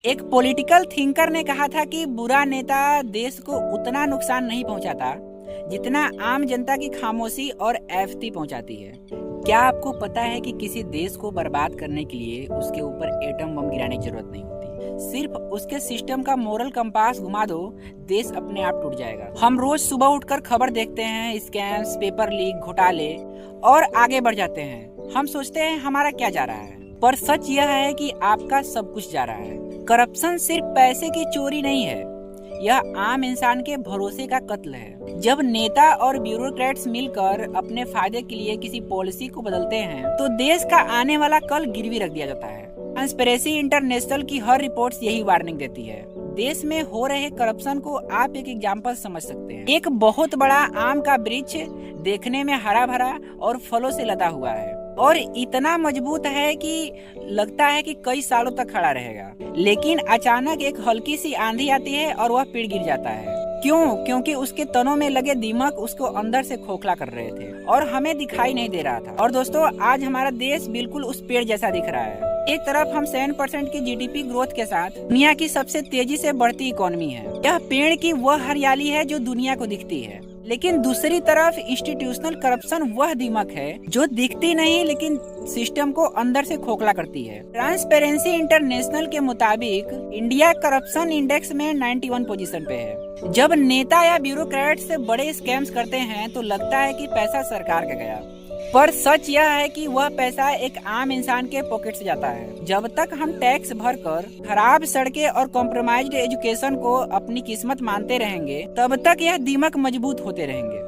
एक political thinker ने कहा था कि बुरा नेता देश को उतना नुकसान नहीं पहुंचाता जितना आम जनता की खामोशी और एफती पहुंचाती है। क्या आपको पता है कि किसी देश को बर्बाद करने के लिए उसके ऊपर एटम बम गिराने की जरूरत नहीं होती, सिर्फ उसके सिस्टम का मोरल कंपास घुमा दो, देश अपने आप टूट जाएगा। हम रोज सुबह उठकर खबर देखते हैं, स्कैम्स, पेपर लीक, घोटाले, और आगे बढ़ जाते हैं। हम सोचते हैं हमारा क्या जा रहा है, पर सच यह है कि आपका सब कुछ जा रहा है। करप्शन सिर्फ पैसे की चोरी नहीं है, यह आम इंसान के भरोसे का कत्ल है। जब नेता और ब्यूरोक्रेट्स मिलकर अपने फायदे के लिए किसी पॉलिसी को बदलते हैं तो देश का आने वाला कल गिरवी रख दिया जाता है। ट्रांसपेरेंसी इंटरनेशनल की हर रिपोर्ट यही वार्निंग देती है। देश में हो रहे करप्शन को आप एक एग्जाम्पल समझ सकते हैं। एक बहुत बड़ा आम का वृक्ष देखने में हरा भरा और फलों से लदा हुआ है और इतना मजबूत है कि लगता है कि कई सालों तक खड़ा रहेगा, लेकिन अचानक एक हल्की सी आंधी आती है और वह पेड़ गिर जाता है। क्यों? क्योंकि उसके तनों में लगे दीमक उसको अंदर से खोखला कर रहे थे और हमें दिखाई नहीं दे रहा था। और दोस्तों, आज हमारा देश बिल्कुल उस पेड़ जैसा दिख रहा है। एक तरफ हम 7% की जीडीपी ग्रोथ के साथ दुनिया की सबसे तेजी से बढ़ती इकोनॉमी है। यह पेड़ की वह हरियाली है जो दुनिया को दिखती है, लेकिन दूसरी तरफ इंस्टीट्यूशनल करप्शन वह दीमक है जो दिखती नहीं लेकिन सिस्टम को अंदर से खोखला करती है। ट्रांसपेरेंसी इंटरनेशनल के मुताबिक इंडिया करप्शन इंडेक्स में 91 पोजीशन पे है। जब नेता या ब्यूरोक्रेट से बड़े स्कैम्स करते हैं तो लगता है कि पैसा सरकार का गया, पर सच यह है कि वह पैसा एक आम इंसान के पॉकेट से जाता है। जब तक हम टैक्स भरकर खराब सड़कें और कॉम्प्रोमाइज्ड एजुकेशन को अपनी किस्मत मानते रहेंगे, तब तक यह दीमक मजबूत होते रहेंगे।